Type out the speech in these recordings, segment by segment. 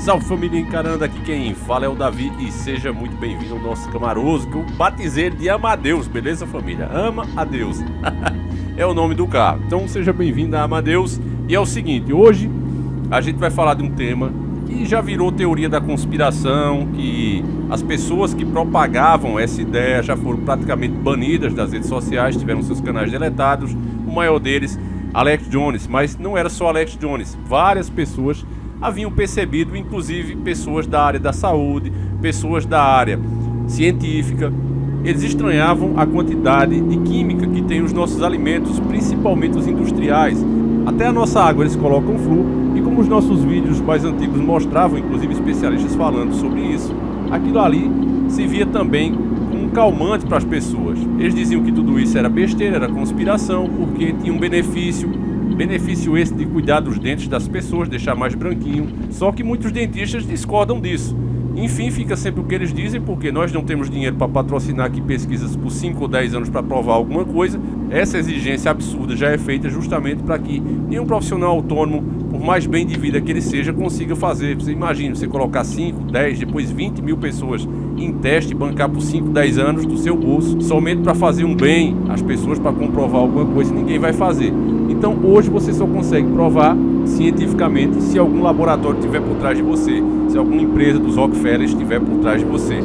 Salve família encarando, aqui quem fala é o Davi e seja muito bem-vindo ao nosso Camaroso, que eu batizei de Amadeus, beleza família? Ama a Deus, é o nome do carro, então seja bem-vindo a Amadeus. E é o seguinte, hoje a gente vai falar de um tema que já virou teoria da conspiração, que as pessoas que propagavam essa ideia já foram praticamente banidas das redes sociais, tiveram seus canais deletados, o maior deles, Alex Jones. Mas não era só Alex Jones, várias pessoas haviam percebido, inclusive pessoas da área da saúde, pessoas da área científica. Eles estranhavam a quantidade de química que tem os nossos alimentos, principalmente os industriais. Até a nossa água eles colocam flúor, e como os nossos vídeos mais antigos mostravam, inclusive especialistas falando sobre isso, aquilo ali se via também como um calmante para as pessoas. Eles diziam que tudo isso era besteira, era conspiração, porque tinha um benefício esse de cuidar dos dentes das pessoas, deixar mais branquinho. Só que muitos dentistas discordam disso. Enfim, fica sempre o que eles dizem, porque nós não temos dinheiro para patrocinar aqui pesquisas por 5 ou 10 anos para provar alguma coisa. Essa exigência absurda já é feita justamente para que nenhum profissional autônomo, por mais bem de vida que ele seja, consiga fazer. Você imagina, você colocar 5, 10, depois 20 mil pessoas em teste, bancar por 5, 10 anos do seu bolso, somente para fazer um bem às pessoas, para comprovar alguma coisa, ninguém vai fazer. Então hoje você só consegue provar cientificamente se algum laboratório estiver por trás de você, se alguma empresa dos Rockefeller estiver por trás de você.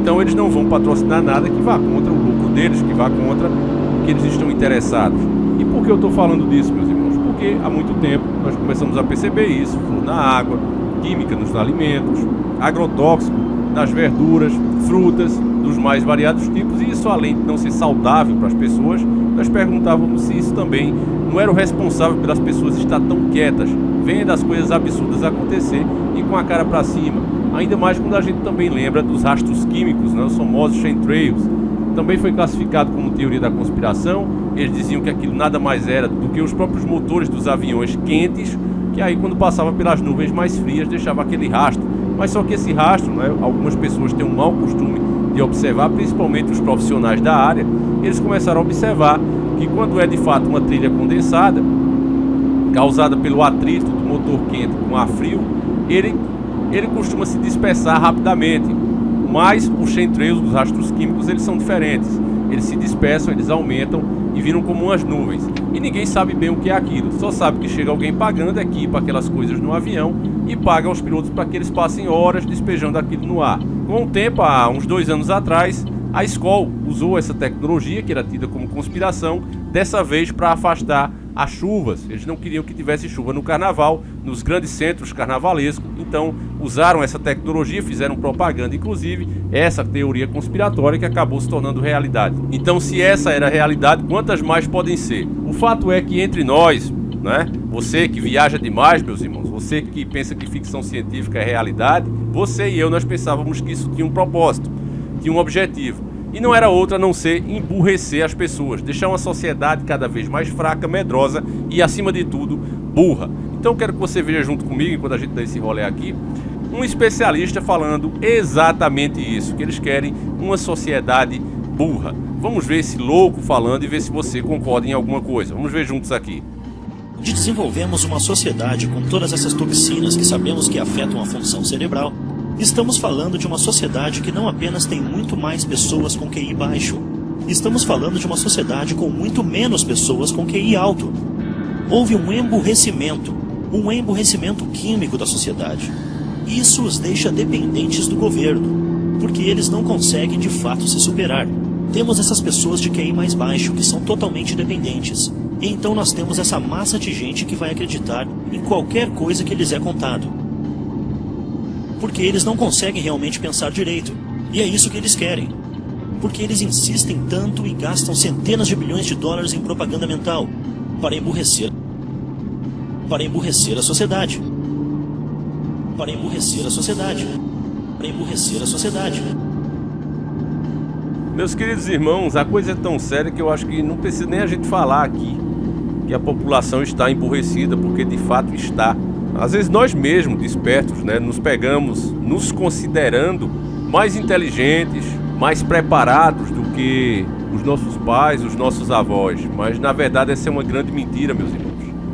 Então eles não vão patrocinar nada que vá contra o lucro deles, que vá contra o que eles estão interessados. E por que eu estou falando disso, meus irmãos? Porque há muito tempo nós começamos a perceber isso: flúor na água, química nos alimentos, agrotóxico nas verduras, frutas dos mais variados tipos. E isso, além de não ser saudável para as pessoas, nós perguntávamos se isso também não era o responsável pelas pessoas estar tão quietas, vendo as coisas absurdas acontecer e com a cara para cima. Ainda mais quando a gente também lembra dos rastros químicos, né, os famosos chemtrails. Também foi classificado como teoria da conspiração. Eles diziam que aquilo nada mais era do que os próprios motores dos aviões quentes, que aí quando passava pelas nuvens mais frias deixava aquele rastro. Mas só que esse rastro, né, algumas pessoas têm um mau costume de observar, principalmente os profissionais da área. Eles começaram a observar que quando é de fato uma trilha condensada, causada pelo atrito do motor quente com ar frio, ele costuma se dispersar rapidamente. Mas os chemtrails, os rastros químicos, eles são diferentes. Eles se dispersam, eles aumentam e viram como umas nuvens. E ninguém sabe bem o que é aquilo. Só sabe que chega alguém pagando, equipa aquelas coisas no avião e paga aos pilotos para que eles passem horas despejando aquilo no ar. Com o tempo, há uns 2 anos atrás, a Skol usou essa tecnologia, que era tida como conspiração, dessa vez para afastar as chuvas. Eles não queriam que tivesse chuva no carnaval, nos grandes centros carnavalescos. Então usaram essa tecnologia, fizeram propaganda, inclusive essa teoria conspiratória, que acabou se tornando realidade. Então, se essa era a realidade, quantas mais podem ser? O fato é que entre nós, né, você que viaja demais, meus irmãos, você que pensa que ficção científica é realidade, você e eu, nós pensávamos que isso tinha um propósito, tinha um objetivo. E não era outra a não ser emburrecer as pessoas, deixar uma sociedade cada vez mais fraca, medrosa e, acima de tudo, burra. Então eu quero que você veja junto comigo, enquanto a gente dá esse rolê aqui, um especialista falando exatamente isso, que eles querem uma sociedade burra. Vamos ver esse louco falando e ver se você concorda em alguma coisa. Vamos ver juntos aqui. De desenvolvermos uma sociedade com todas essas toxinas que sabemos que afetam a função cerebral, estamos falando de uma sociedade que não apenas tem muito mais pessoas com QI baixo, estamos falando de uma sociedade com muito menos pessoas com QI alto. Houve um emburrecimento químico da sociedade. Isso os deixa dependentes do governo, porque eles não conseguem de fato se superar. Temos essas pessoas de QI mais baixo que são totalmente dependentes. E então nós temos essa massa de gente que vai acreditar em qualquer coisa que lhes é contado, porque eles não conseguem realmente pensar direito. E é isso que eles querem. Porque eles insistem tanto e gastam centenas de bilhões de dólares em propaganda mental para emburrecer a sociedade. Para emburrecer a sociedade. Para emburrecer a sociedade. Meus queridos irmãos, a coisa é tão séria que eu acho que não precisa nem a gente falar aqui que a população está emburrecida, porque de fato está. Às vezes nós mesmos, despertos, né, nos pegamos nos considerando mais inteligentes, mais preparados do que os nossos pais, os nossos avós. Mas na verdade essa é uma grande mentira, meus irmãos.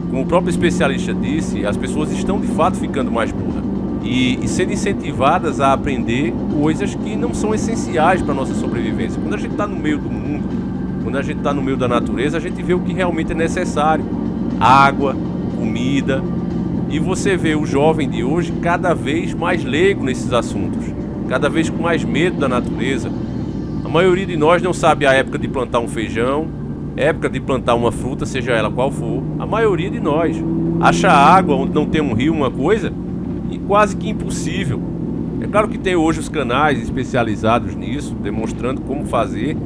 Como o próprio especialista disse, as pessoas estão de fato ficando mais burras. e sendo incentivadas a aprender coisas que não são essenciais para a nossa sobrevivência. Quando a gente está no meio do mundo, quando a gente está no meio da natureza, a gente vê o que realmente é necessário: água, comida. E você vê o jovem de hoje cada vez mais leigo nesses assuntos, cada vez com mais medo da natureza. A maioria de nós não sabe a época de plantar um feijão, época de plantar uma fruta, seja ela qual for. A maioria de nós acha água onde não tem um rio, uma coisa, e quase que impossível. É claro que tem hoje os canais especializados nisso, demonstrando como fazer,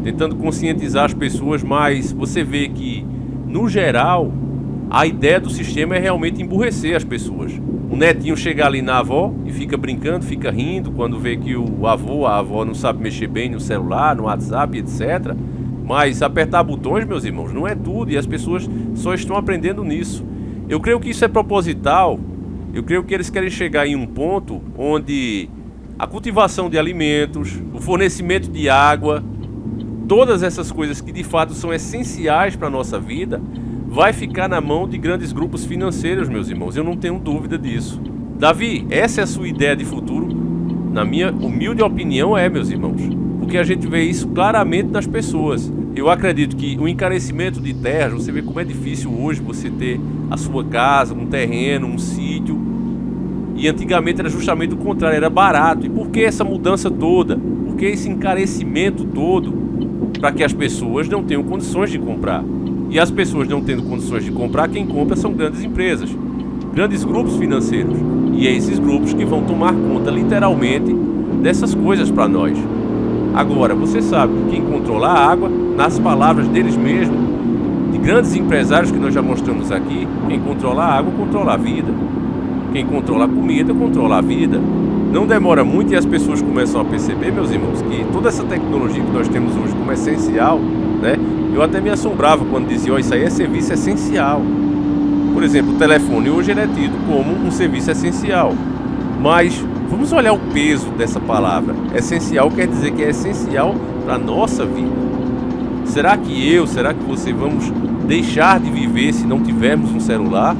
tentando conscientizar as pessoas, mas você vê que, no geral, a ideia do sistema é realmente emburrecer as pessoas. O netinho chega ali na avó e fica brincando, fica rindo quando vê que o avô, a avó não sabe mexer bem no celular, no WhatsApp, etc. Mas apertar botões, meus irmãos, não é tudo, e as pessoas só estão aprendendo nisso. Eu creio que isso é proposital. Eu creio que eles querem chegar em um ponto onde a cultivação de alimentos, o fornecimento de água, todas essas coisas que de fato são essenciais para a nossa vida, vai ficar na mão de grandes grupos financeiros, meus irmãos. Eu não tenho dúvida disso. Davi, essa é a sua ideia de futuro? Na minha humilde opinião meus irmãos. Porque a gente vê isso claramente nas pessoas. Eu acredito que o encarecimento de terras, você vê como é difícil hoje você ter a sua casa, um terreno, um sítio. E antigamente era justamente o contrário, era barato. E por que essa mudança toda? Por que esse encarecimento todo? Para que as pessoas não tenham condições de comprar. E as pessoas não tendo condições de comprar, quem compra são grandes empresas, grandes grupos financeiros. E é esses grupos que vão tomar conta literalmente dessas coisas para nós. Agora, você sabe que quem controla a água, nas palavras deles mesmos, de grandes empresários que nós já mostramos aqui, quem controla a água, controla a vida. Quem controla a comida, controla a vida. Não demora muito e as pessoas começam a perceber, meus irmãos, que toda essa tecnologia que nós temos hoje como essencial, né? Eu até me assombrava quando dizia, isso aí é serviço essencial. Por exemplo, o telefone hoje ele é tido como um serviço essencial. Mas vamos olhar o peso dessa palavra. Essencial quer dizer que é essencial para a nossa vida. Será que você vamos deixar de viver se não tivermos um celular?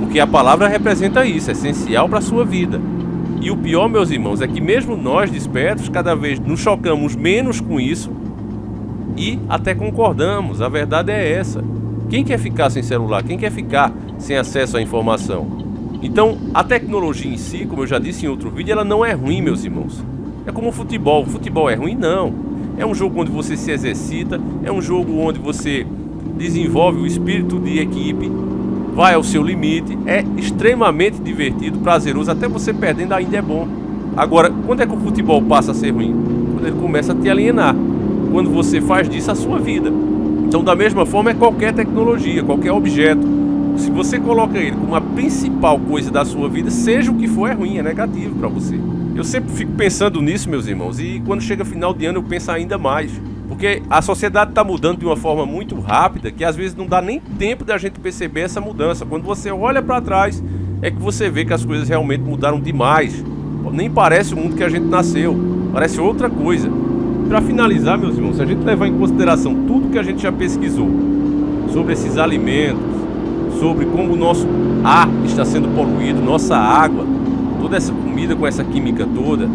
Porque a palavra representa isso, é essencial para a sua vida. E o pior, meus irmãos, é que mesmo nós despertos, cada vez nos chocamos menos com isso e até concordamos. A verdade é essa. Quem quer ficar sem celular? Quem quer ficar sem acesso à informação? Então, a tecnologia em si, como eu já disse em outro vídeo, ela não é ruim, meus irmãos. É como o futebol. O futebol é ruim? Não. É um jogo onde você se exercita, é um jogo onde você desenvolve o espírito de equipe, vai ao seu limite, é extremamente divertido, prazeroso, até você perdendo ainda é bom. Agora, quando é que o futebol passa a ser ruim? Quando ele começa a te alienar, quando você faz disso a sua vida. Então, da mesma forma, é qualquer tecnologia, qualquer objeto. Se você coloca ele como a principal coisa da sua vida, seja o que for, é ruim, é negativo para você. Eu sempre fico pensando nisso, meus irmãos, e quando chega final de ano eu penso ainda mais. Porque a sociedade está mudando de uma forma muito rápida, que às vezes não dá nem tempo da gente perceber essa mudança. Quando você olha para trás, é que você vê que as coisas realmente mudaram demais. Nem parece o mundo que a gente nasceu, parece outra coisa. Para finalizar, meus irmãos, se a gente levar em consideração tudo que a gente já pesquisou sobre esses alimentos, sobre como o nosso ar está sendo poluído, nossa água, toda essa comida com essa química toda,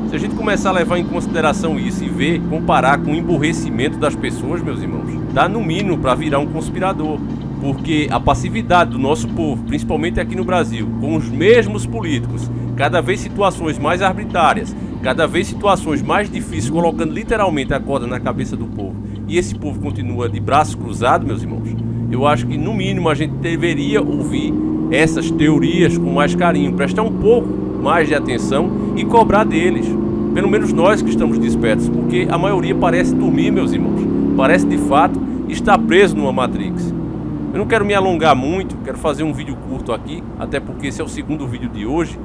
se a gente começar a levar em consideração isso e ver, comparar com o emburrecimento das pessoas, meus irmãos, dá no mínimo para virar um conspirador. Porque a passividade do nosso povo, principalmente aqui no Brasil, com os mesmos políticos, cada vez situações mais arbitrárias, cada vez situações mais difíceis, colocando literalmente a corda na cabeça do povo, e esse povo continua de braços cruzados, meus irmãos, eu acho que no mínimo a gente deveria ouvir essas teorias com mais carinho, prestar um pouco mais de atenção e cobrar deles, pelo menos nós que estamos despertos, porque a maioria parece dormir, meus irmãos, parece de fato estar preso numa Matrix. Eu não quero me alongar muito, quero fazer um vídeo curto aqui, até porque esse é o segundo vídeo de hoje,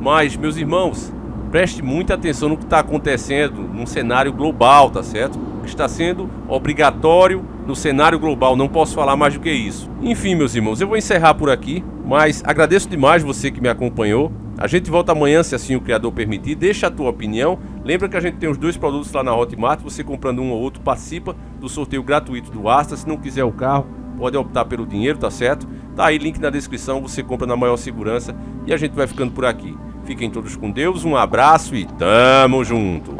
mas, meus irmãos, preste muita atenção no que está acontecendo num cenário global, tá certo? O que está sendo obrigatório no cenário global, não posso falar mais do que isso. Enfim, meus irmãos, eu vou encerrar por aqui, mas agradeço demais você que me acompanhou. A gente volta amanhã, se assim o criador permitir. Deixa a tua opinião. Lembra que a gente tem os 2 produtos lá na Hotmart. Você comprando um ou outro, participa do sorteio gratuito do Astra. Se não quiser o carro, pode optar pelo dinheiro, tá certo? Tá aí, link na descrição. Você compra na maior segurança. E a gente vai ficando por aqui. Fiquem todos com Deus, um abraço e tamo junto!